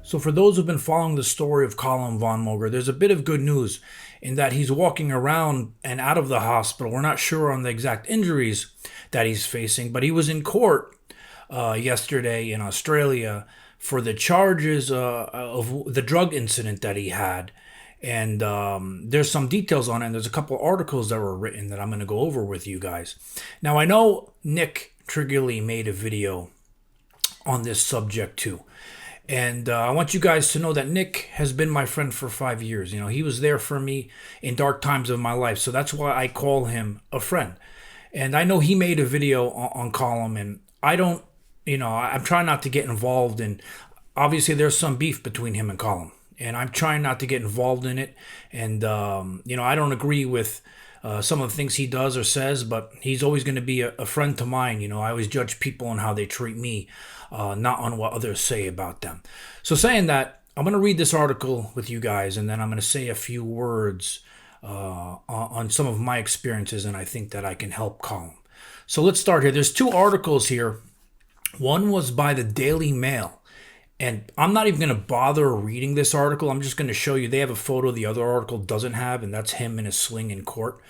So for those who've been following the story of CALUM von Moger, there's a bit of good news in that he's walking around and out of the hospital. We're not sure on the exact injuries that he's facing, but he was in court yesterday in Australia for the charges of the drug incident that he had. And there's some details on it, and there's a couple articles that were written that I'm going to go over with you guys. Now, I know Nick Triggerly made a video on this subject too. And I want you guys to know that Nick has been my friend for 5 years. You know, he was there for me in dark times of my life. So that's why I call him a friend. And I know he made a video on CALUM, and I don't, I'm trying not to get involved in, obviously there's some beef between him and CALUM. And I'm trying not to get involved in it. And, I don't agree with some of the things he does or says, but he's always going to be a friend to mine. I always judge people on how they treat me, not on what others say about them. So saying that, I'm going to read this article with you guys, and then I'm going to say a few words on some of my experiences, and I think that I can help CALUM. So let's start here. There's two articles here. One was by the Daily Mail. And I'm not even going to bother reading this article. I'm just going to show you. They have a photo the other article doesn't have, and that's him in a sling in court.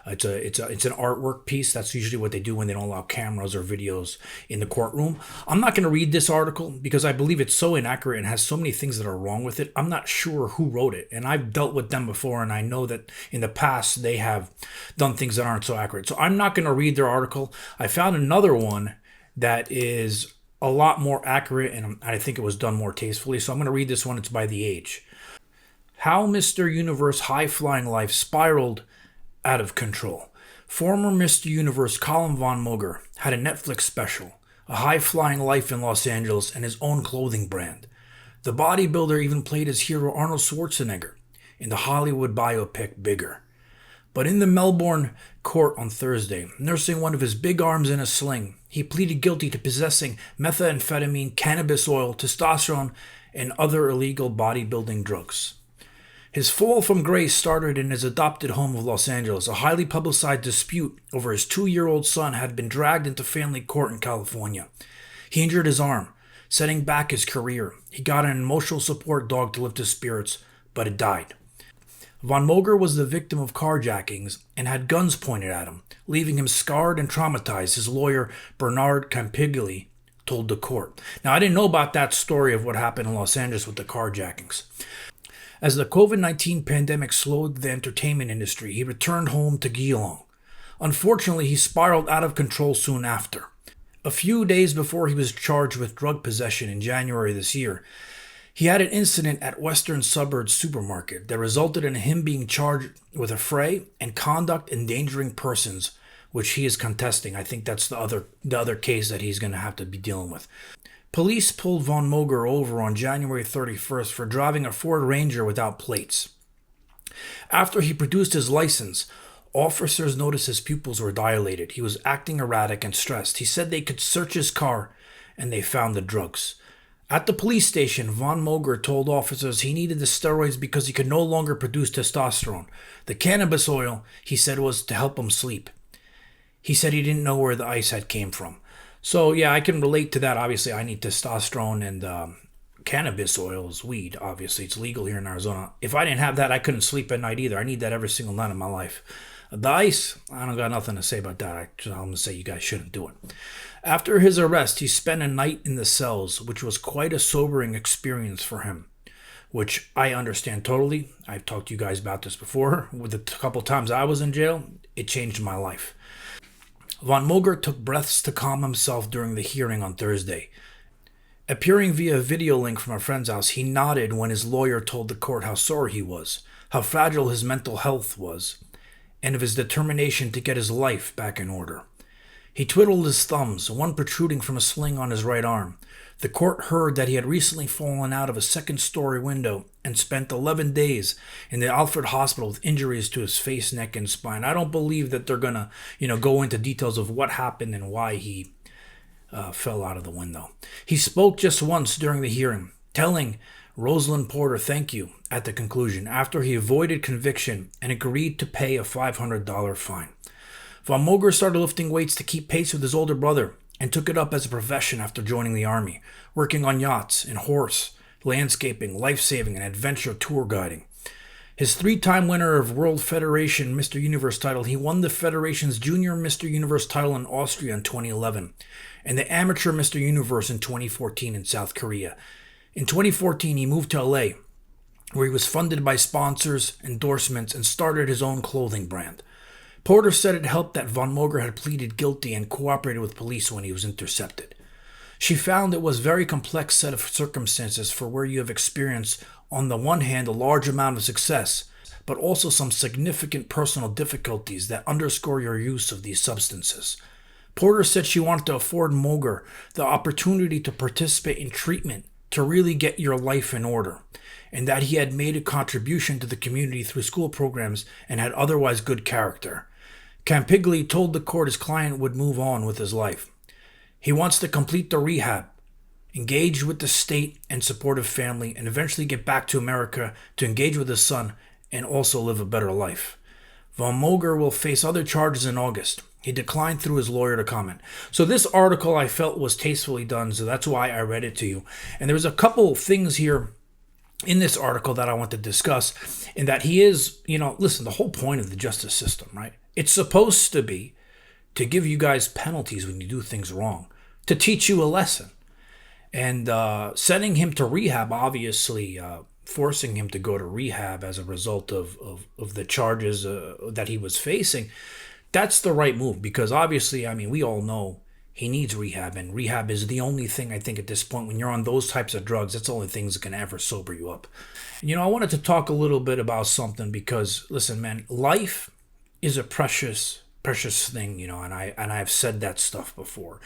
It's an artwork piece. That's usually what they do when they don't allow cameras or videos in the courtroom. I'm not going to read this article because I believe it's so inaccurate and has so many things that are wrong with it. I'm not sure who wrote it, and I've dealt with them before, and I know that in the past they have done things that aren't so accurate. So I'm not going to read their article. I found another one that is a lot more accurate, and I think it was done more tastefully. So I'm going to read this one. It's by The Age. How Mr. Universe high-flying life spiraled out of control. Former Mr. Universe CALUM von Moger had a Netflix special, a high-flying life in Los Angeles, and his own clothing brand. The bodybuilder even played his hero Arnold Schwarzenegger in the Hollywood biopic Bigger. But in the Melbourne court on Thursday, nursing one of his big arms in a sling, he pleaded guilty to possessing methamphetamine, cannabis oil, testosterone, and other illegal bodybuilding drugs. His fall from grace started in his adopted home of Los Angeles. A highly publicized dispute over his 2-year-old son had been dragged into family court in California. He injured his arm, setting back his career. He got an emotional support dog to lift his spirits, but it died. Von Moger was the victim of carjackings and had guns pointed at him, leaving him scarred and traumatized, his lawyer Bernard Campigli told the court. Now, I didn't know about that story of what happened in Los Angeles with the carjackings. As the COVID-19 pandemic slowed the entertainment industry, he returned home to Geelong. Unfortunately, he spiraled out of control soon after. A few days before he was charged with drug possession in January this year, he had an incident at Western Suburbs supermarket that resulted in him being charged with affray and conduct endangering persons, which he is contesting. I think that's the other case that he's going to have to be dealing with. Police pulled von Moger over on January 31st for driving a Ford Ranger without plates. After he produced his license, officers noticed his pupils were dilated. He was acting erratic and stressed. He said they could search his car, and they found the drugs. At the police station, von Moger told officers he needed the steroids because he could no longer produce testosterone. The cannabis oil, he said, was to help him sleep. He said he didn't know where the ice had came from. So, yeah, I can relate to that. Obviously, I need testosterone, and cannabis oil is weed. Obviously, it's legal here in Arizona. If I didn't have that, I couldn't sleep at night either. I need that every single night of my life. The ice, I don't got nothing to say about that. I'm going to say you guys shouldn't do it. After his arrest, he spent a night in the cells, which was quite a sobering experience for him, which I understand totally. I've talked to you guys about this before. With the couple times I was in jail, it changed my life. Von Moger took breaths to calm himself during the hearing on Thursday. Appearing via a video link from a friend's house, he nodded when his lawyer told the court how sorry he was, how fragile his mental health was, and of his determination to get his life back in order. He twiddled his thumbs, one protruding from a sling on his right arm. The court heard that he had recently fallen out of a second-story window and spent 11 days in the Alfred Hospital with injuries to his face, neck, and spine. I don't believe that they're going to, go into details of what happened and why he fell out of the window. He spoke just once during the hearing, telling Rosalind Porter thank you at the conclusion after he avoided conviction and agreed to pay a $500 fine. Von Moger started lifting weights to keep pace with his older brother and took it up as a profession after joining the army, working on yachts and horse landscaping, life-saving, and adventure tour guiding. His 3-time winner of World Federation Mr. Universe title, he won the Federation's Junior Mr. Universe title in Austria in 2011 and the Amateur Mr. Universe in 2014 in South Korea. In 2014, he moved to LA, where he was funded by sponsors, endorsements, and started his own clothing brand. Porter said it helped that Von Moger had pleaded guilty and cooperated with police when he was intercepted. She found it was a very complex set of circumstances for where you have experienced, on the one hand, a large amount of success, but also some significant personal difficulties that underscore your use of these substances. Porter said she wanted to afford Moger the opportunity to participate in treatment to really get your life in order, and that he had made a contribution to the community through school programs and had otherwise good character. Campigli told the court his client would move on with his life. He wants to complete the rehab, engage with the state and supportive family, and eventually get back to America to engage with his son and also live a better life. Von Moger will face other charges in August. He declined through his lawyer to comment. So this article I felt was tastefully done, so that's why I read it to you. And there was a couple things here in this article that I want to discuss, in that he is, listen, the whole point of the justice system, right? It's supposed to be to give you guys penalties when you do things wrong, to teach you a lesson. And sending him to rehab, obviously forcing him to go to rehab as a result of the charges that he was facing, that's the right move, because obviously, we all know he needs rehab, and rehab is the only thing, I think, at this point, when you're on those types of drugs, that's the only things that can ever sober you up. And, I wanted to talk a little bit about something, because, listen, man, life is a precious thing, and I've said that stuff before.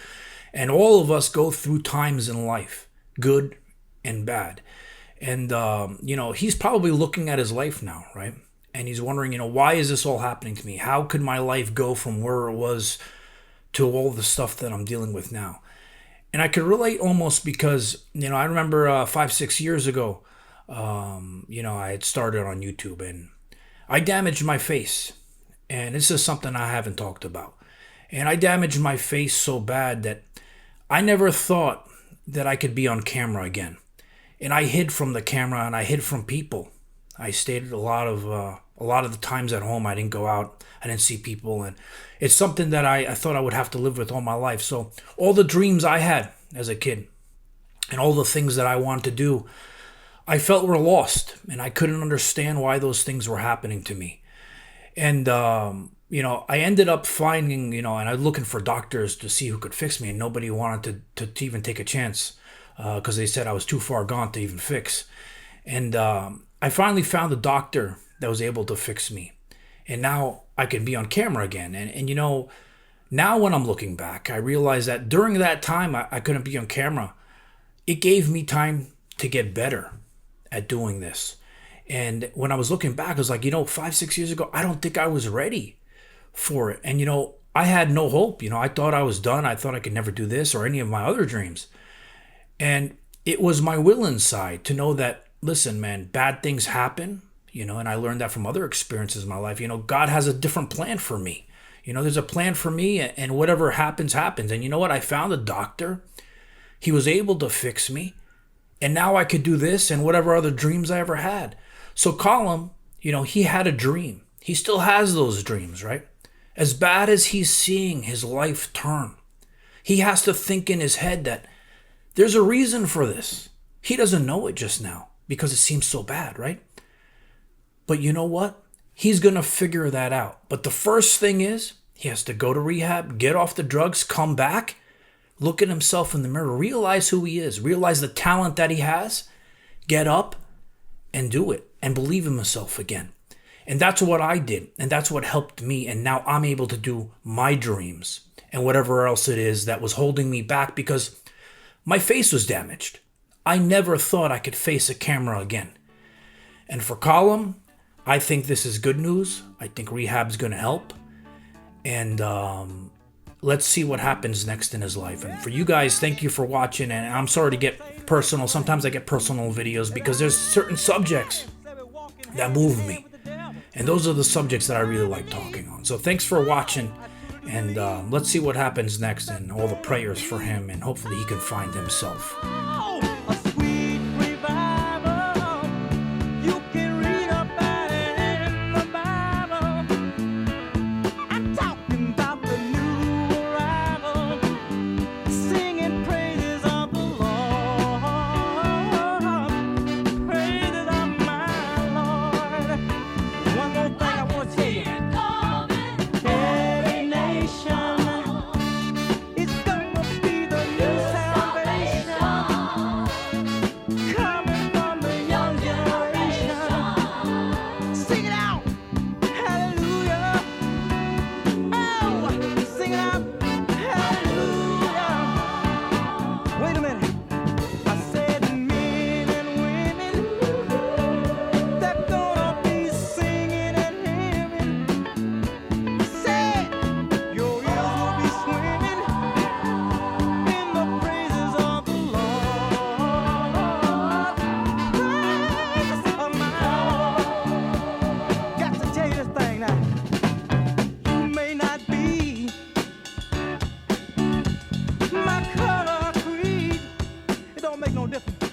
And all of us go through times in life, good and bad. And, he's probably looking at his life now, right? And he's wondering, why is this all happening to me? How could my life go from where it was to all the stuff that I'm dealing with now? And I could relate almost because, I remember 5-6 years ago, I had started on YouTube and I damaged my face. And this is something I haven't talked about. And I damaged my face so bad that I never thought that I could be on camera again. And I hid from the camera and I hid from people. I stayed a lot of the times at home. I didn't go out. I didn't see people. And it's something that I thought I would have to live with all my life. So all the dreams I had as a kid and all the things that I wanted to do, I felt were lost. And I couldn't understand why those things were happening to me. And, I ended up finding, and I was looking for doctors to see who could fix me. And nobody wanted to even take a chance because they said I was too far gone to even fix. And I finally found a doctor that was able to fix me. And now I can be on camera again. And now when I'm looking back, I realize that during that time I couldn't be on camera. It gave me time to get better at doing this. And when I was looking back, I was like, 5-6 years ago, I don't think I was ready for it. And, I had no hope. I thought I was done. I thought I could never do this or any of my other dreams. And it was my will inside to know that, listen, man, bad things happen, and I learned that from other experiences in my life. God has a different plan for me. There's a plan for me, and whatever happens, happens. And you know what? I found a doctor. He was able to fix me. And now I could do this and whatever other dreams I ever had. So CALUM, he had a dream. He still has those dreams, right? As bad as he's seeing his life turn, he has to think in his head that there's a reason for this. He doesn't know it just now because it seems so bad, right? But you know what? He's going to figure that out. But the first thing is he has to go to rehab, get off the drugs, come back, look at himself in the mirror, realize who he is, realize the talent that he has, get up and do it and believe in himself again. And that's what I did. And that's what helped me. And now I'm able to do my dreams and whatever else it is that was holding me back because my face was damaged. I never thought I could face a camera again. And for CALUM, I think this is good news. I think rehab's going to help. And let's see what happens next in his life. And for you guys, thank you for watching. And I'm sorry to get personal. Sometimes I get personal videos because there's certain subjects that move me. And those are the subjects that I really like talking on. So thanks for watching. And let's see what happens next. And all the prayers for him. And hopefully he can find himself. A sweet revival. different